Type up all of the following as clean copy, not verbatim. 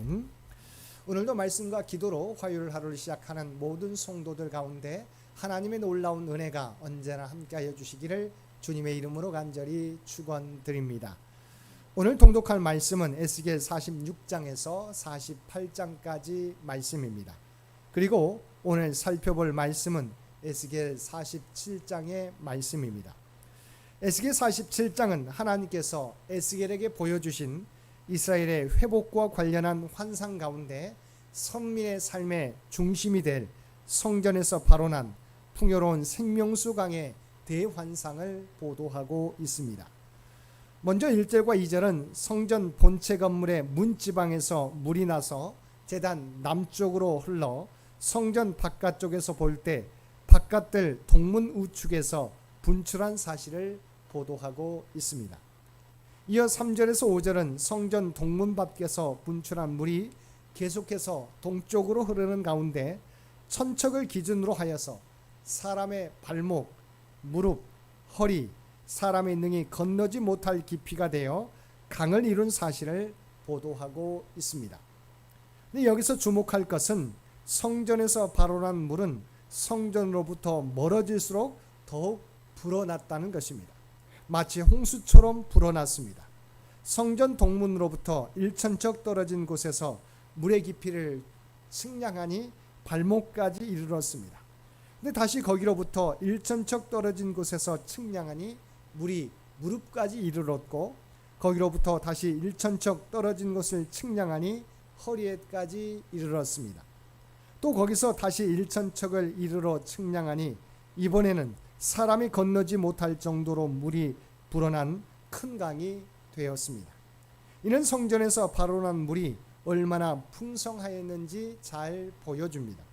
아멘. 오늘도 말씀과 기도로 화요일 하루를 시작하는 모든 성도들 가운데 하나님의 놀라운 은혜가 언제나 함께하여 주시기를 주님의 이름으로 간절히 축원드립니다. 오늘 통독할 말씀은 에스겔 46장에서 48장까지 말씀입니다. 그리고 오늘 살펴볼 말씀은 에스겔 47장의 말씀입니다. 에스겔 47장은 하나님께서 에스겔에게 보여주신 이스라엘의 회복과 관련한 환상 가운데 선민의 삶의 중심이 될 성전에서 발원한 풍요로운 생명수 강의 대환상을 보도하고 있습니다. 먼저 1절과 2절은 성전 본체 건물의 문지방에서 물이 나서 제단 남쪽으로 흘러 성전 바깥쪽에서 볼 때 바깥들 동문 우측에서 분출한 사실을 보도하고 있습니다. 이어 3절에서 5절은 성전 동문 밖에서 분출한 물이 계속해서 동쪽으로 흐르는 가운데 천척을 기준으로 하여서 사람의 발목, 무릎, 허리, 사람의 능히 건너지 못할 깊이가 되어 강을 이룬 사실을 보도하고 있습니다. 근데 여기서 주목할 것은 성전에서 발원한 물은 성전으로부터 멀어질수록 더욱 불어났다는 것입니다. 마치 홍수처럼 불어났습니다. 성전 동문으로부터 1천척 떨어진 곳에서 물의 깊이를 측량하니 발목까지 이르렀습니다. 근데 다시 거기로부터 1천척 떨어진 곳에서 측량하니 물이 무릎까지 이르렀고, 거기로부터 다시 1천척 떨어진 곳을 측량하니 허리에까지 이르렀습니다. 또 거기서 다시 1천척을 이르러 측량하니 이번에는 사람이 건너지 못할 정도로 물이 불어난 큰 강이 되었습니다. 이는 성전에서 발원한 물이 얼마나 풍성하였는지 잘 보여줍니다.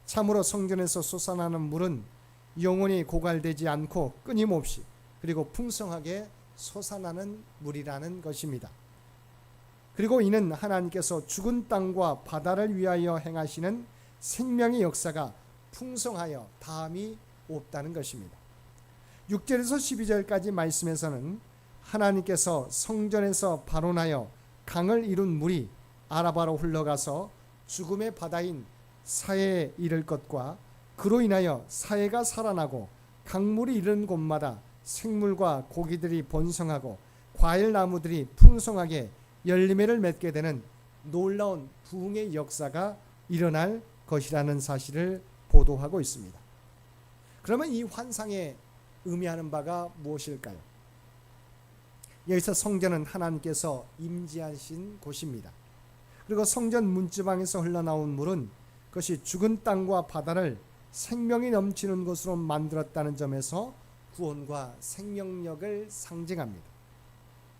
참으로 성전에서 솟아나는 물은 영원히 고갈되지 않고 끊임없이 그리고 풍성하게 솟아나는 물이라는 것입니다. 그리고 이는 하나님께서 죽은 땅과 바다를 위하여 행하시는 생명의 역사가 풍성하여 다함이 없다는 것입니다. 6절에서 12절까지 말씀에서는 하나님께서 성전에서 발원하여 강을 이룬 물이 아라바로 흘러가서 죽음의 바다인 사해에 이를 것과 그로 인하여 사해가 살아나고 강물이 이르는 곳마다 생물과 고기들이 번성하고 과일나무들이 풍성하게 열매를 맺게 되는 놀라운 부흥의 역사가 일어날 것이라는 사실을 보도하고 있습니다. 그러면 이 환상에 의미하는 바가 무엇일까요? 여기서 성전은 하나님께서 임재하신 곳입니다. 그리고 성전 문지방에서 흘러나온 물은 그것이 죽은 땅과 바다를 생명이 넘치는 곳으로 만들었다는 점에서 구원과 생명력을 상징합니다.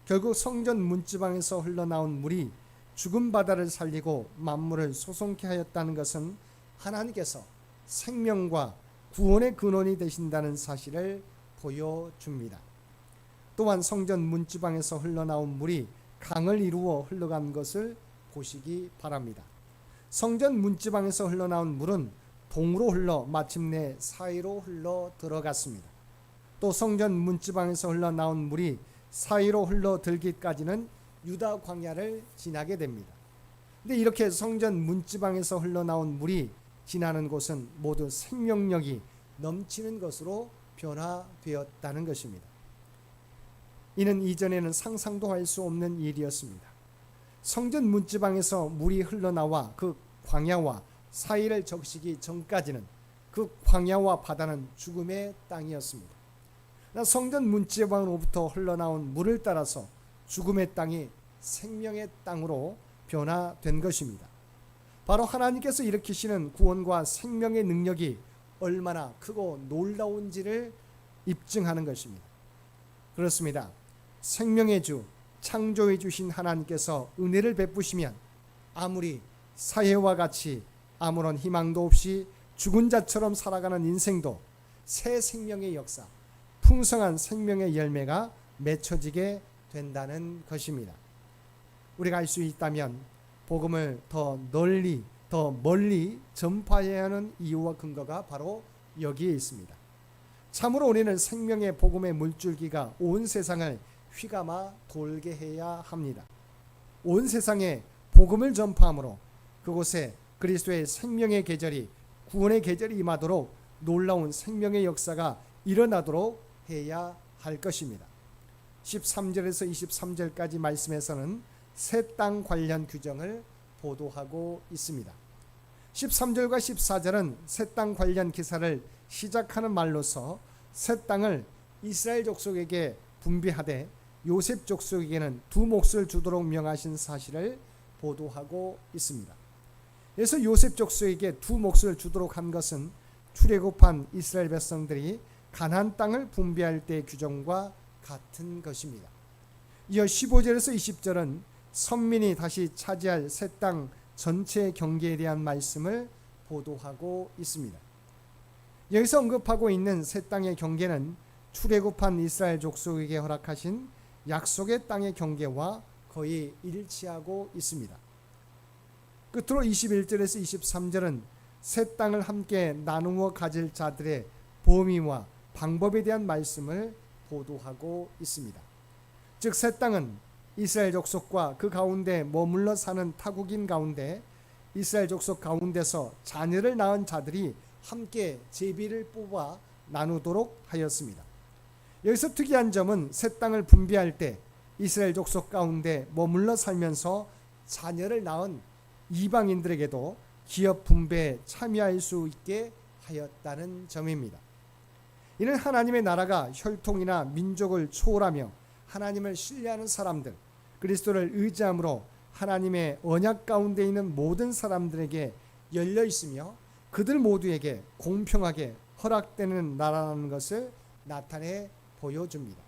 결국 성전 문지방에서 흘러나온 물이 죽은 바다를 살리고 만물을 소송케 하였다는 것은 하나님께서 생명과 구원의 근원이 되신다는 사실을 보여줍니다. 또한 성전 문지방에서 흘러나온 물이 강을 이루어 흘러간 것을 보시기 바랍니다. 성전 문지방에서 흘러나온 물은 동으로 흘러 마침내 사이로 흘러 들어갔습니다. 또 성전 문지방에서 흘러나온 물이 사이로 흘러 들기까지는 유다 광야를 지나게 됩니다. 근데 이렇게 성전 문지방에서 흘러나온 물이 지나는 곳은 모두 생명력이 넘치는 것으로 변화되었다는 것입니다. 이는 이전에는 상상도 할 수 없는 일이었습니다. 성전 문지방에서 물이 흘러나와 그 광야와 사이를 적시기 전까지는 그 광야와 바다는 죽음의 땅이었습니다. 성전 문지방으로부터 흘러나온 물을 따라서 죽음의 땅이 생명의 땅으로 변화된 것입니다. 바로 하나님께서 일으키시는 구원과 생명의 능력이 얼마나 크고 놀라운지를 입증하는 것입니다. 그렇습니다. 생명의 주, 창조해 주신 하나님께서 은혜를 베푸시면 아무리 사해와 같이 아무런 희망도 없이 죽은 자처럼 살아가는 인생도 새 생명의 역사, 풍성한 생명의 열매가 맺혀지게 된다는 것입니다. 우리가 알 수 있다면 복음을 더 널리 더 멀리 전파해야 하는 이유와 근거가 바로 여기에 있습니다. 참으로 우리는 생명의 복음의 물줄기가 온 세상을 휘감아 돌게 해야 합니다. 온 세상에 복음을 전파함으로 그곳에 그리스도의 생명의 계절이, 구원의 계절이 임하도록 놀라운 생명의 역사가 일어나도록 해야 할 것입니다. 13절에서 23절까지 말씀에서는 새 땅 관련 규정을 보도하고 있습니다. 13절과 14절은 새 땅 관련 기사를 시작하는 말로서 새 땅을 이스라엘 족속에게 분배하되 요셉 족속에게는 두 몫을 주도록 명하신 사실을 보도하고 있습니다. 그래서 요셉 족속에게 두 몫을 주도록 한 것은 출애굽한 이스라엘 백성들이 가나안 땅을 분배할 때의 규정과 같은 것입니다. 이어 15절에서 20절은 선민이 다시 차지할 새 땅 전체의 경계에 대한 말씀을 보도하고 있습니다. 여기서 언급하고 있는 새 땅의 경계는 출애굽한 이스라엘 족속에게 허락하신 약속의 땅의 경계와 거의 일치하고 있습니다. 끝으로 21절에서 23절은 새 땅을 함께 나누어 가질 자들의 범위와 방법에 대한 말씀을 보도하고 있습니다. 즉 새 땅은 이스라엘 족속과 그 가운데 머물러 사는 타국인 가운데 이스라엘 족속 가운데서 자녀를 낳은 자들이 함께 제비를 뽑아 나누도록 하였습니다. 여기서 특이한 점은 새 땅을 분배할 때 이스라엘 족속 가운데 머물러 살면서 자녀를 낳은 이방인들에게도 기업 분배에 참여할 수 있게 하였다는 점입니다. 이는 하나님의 나라가 혈통이나 민족을 초월하며 하나님을 신뢰하는 사람들, 그리스도를 의지함으로 하나님의 언약 가운데 있는 모든 사람들에게 열려 있으며 그들 모두에게 공평하게 허락되는 나라라는 것을 나타내 보여줍니다.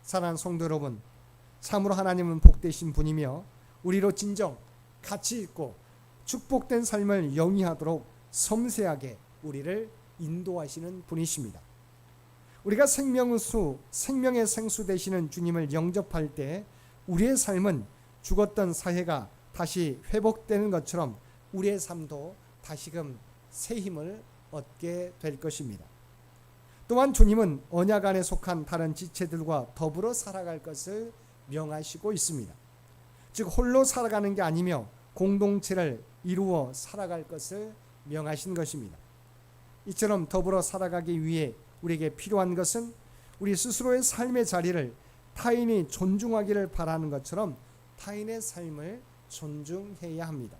사랑하는 성도 여러분, 참으로 하나님은 복되신 분이며 우리로 진정 가치 있고 축복된 삶을 영위하도록 섬세하게 우리를 인도하시는 분이십니다. 우리가 생명의 생수 되시는 주님을 영접할 때 우리의 삶은 죽었던 사회가 다시 회복되는 것처럼 우리의 삶도 다시금 새 힘을 얻게 될 것입니다. 또한 주님은 언약 안에 속한 다른 지체들과 더불어 살아갈 것을 명하시고 있습니다. 즉 홀로 살아가는 게 아니며 공동체를 이루어 살아갈 것을 명하신 것입니다. 이처럼 더불어 살아가기 위해 우리에게 필요한 것은 우리 스스로의 삶의 자리를 타인이 존중하기를 바라는 것처럼 타인의 삶을 존중해야 합니다.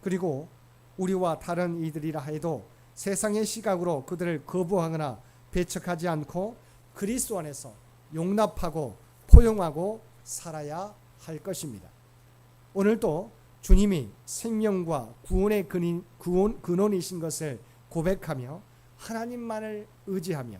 그리고 우리와 다른 이들이라 해도 세상의 시각으로 그들을 거부하거나 배척하지 않고 그리스도 안에서 용납하고 포용하고 살아야 할 것입니다. 오늘도 주님이 생명과 구원의 근원이신 것을 고백하며 하나님만을 의지하며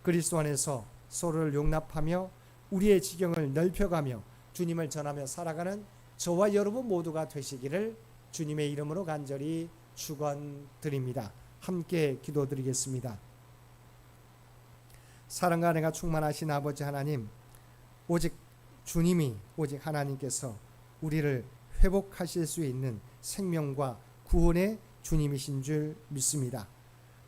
그리스도 안에서 서로를 용납하며 우리의 지경을 넓혀가며 주님을 전하며 살아가는 저와 여러분 모두가 되시기를 주님의 이름으로 간절히 축원드립니다. 함께 기도드리겠습니다. 사랑과 은혜가 충만하신 아버지 하나님, 오직 주님이, 오직 하나님께서 우리를 회복하실 수 있는 생명과 구원의 주님이신 줄 믿습니다.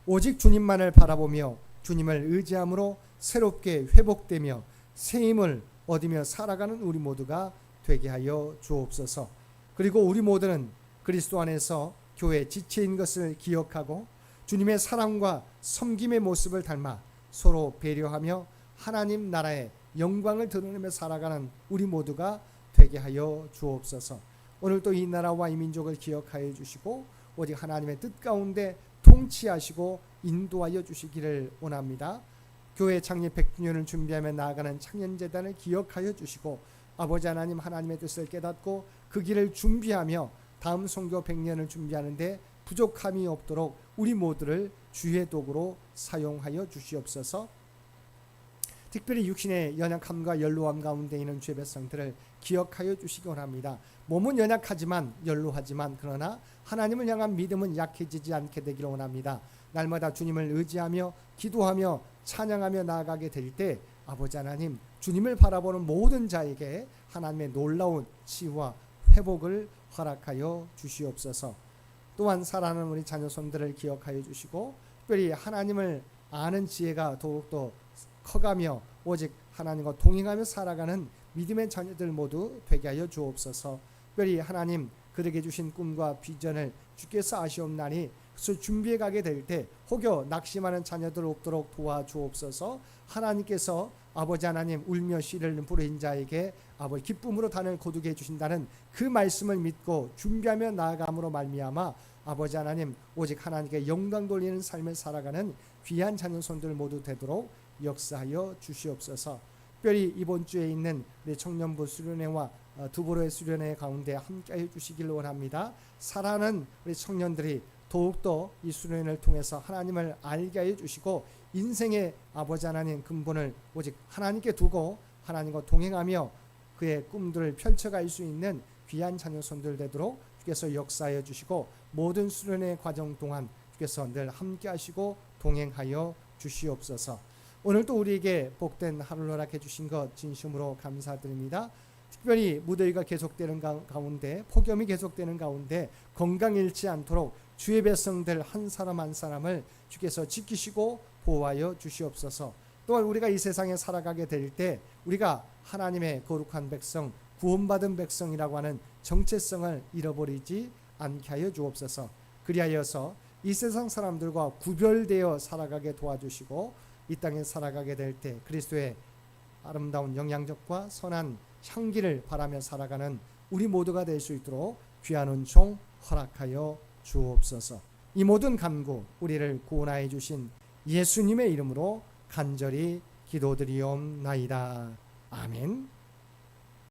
오직 주님만을 바라보며 주님을 의지함으로 새롭게 회복되며 새 힘을 얻으며 살아가는 우리 모두가 되게 하여 주옵소서. 그리고 우리 모두는 그리스도 안에서 교회 지체인 것을 기억하고 주님의 사랑과 섬김의 모습을 닮아 서로 배려하며 하나님 나라의 영광을 드러내며 살아가는 우리 모두가 되게 하여 주옵소서. 오늘도 이 나라와 이 민족을 기억하여 주시고 오직 하나님의 뜻 가운데 통치하시고 인도하여 주시기를 원합니다. 교회 창립 100주년을 준비하며 나아가는 창년재단을 기억하여 주시고 아버지 하나님, 하나님의 뜻을 깨닫고 그 길을 준비하며 다음 선교 100년을 준비하는데 부족함이 없도록 우리 모두를 주의 도구로 사용하여 주시옵소서. 특별히 육신의 연약함과 연로함 가운데 있는 주의 백성들을 기억하여 주시기 원합니다. 몸은 연약하지만 연로하지만 그러나 하나님을 향한 믿음은 약해지지 않게 되기를 원합니다. 날마다 주님을 의지하며 기도하며 찬양하며 나아가게 될 때 아버지 하나님, 주님을 바라보는 모든 자에게 하나님의 놀라운 치유와 회복을 허락하여 주시옵소서. 또한 사랑하는 우리 자녀손들을 기억하여 주시고 특별히 하나님을 아는 지혜가 더욱더 커가며 오직 하나님과 동행하며 살아가는 믿음의 자녀들 모두 되게 하여 주옵소서. 특별히 하나님 그에게 주신 꿈과 비전을 주께서 아시옵나니 그것을 준비해 가게 될 때 혹여 낙심하는 자녀들 없도록 도와주옵소서. 하나님께서 아버지 하나님 울며 씨를 부르는 자에게 아버지 기쁨으로 단을 거두게 해주신다는 그 말씀을 믿고 준비하며 나아감으로 말미암아 아버지 하나님 오직 하나님께 영광 돌리는 삶을 살아가는 귀한 자녀손들 모두 되도록 역사하여 주시옵소서. 특별히 이번 주에 있는 우리 청년부 수련회와 두보로의 수련회 가운데 함께해 주시길 원합니다. 사랑하는 우리 청년들이 더욱더 이 수련회를 통해서 하나님을 알게 하여 주시고 인생의 아버지 하나님 근본을 오직 하나님께 두고 하나님과 동행하며 그의 꿈들을 펼쳐갈 수 있는 귀한 자녀손들 되도록 주께서 역사하여 주시고 모든 수련회 과정 동안 주께서 늘 함께 하시고 동행하여 주시옵소서. 오늘도 우리에게 복된 하루를 허락해 주신 것 진심으로 감사드립니다. 특별히 무더위가 계속되는 가운데 폭염이 계속되는 가운데 건강 잃지 않도록 주의 백성들 한 사람 한 사람을 주께서 지키시고 보호하여 주시옵소서. 또한 우리가 이 세상에 살아가게 될 때 우리가 하나님의 거룩한 백성 구원받은 백성이라고 하는 정체성을 잃어버리지 않게 하여 주옵소서. 그리하여서 이 세상 사람들과 구별되어 살아가게 도와주시고 이 땅에 살아가게 될 때 그리스도의 아름다운 영향력과 선한 향기를 바라며 살아가는 우리 모두가 될 수 있도록 귀한 은총 허락하여 주옵소서. 이 모든 간구 우리를 구원하여 주신 예수님의 이름으로 간절히 기도드리옵나이다. 아멘.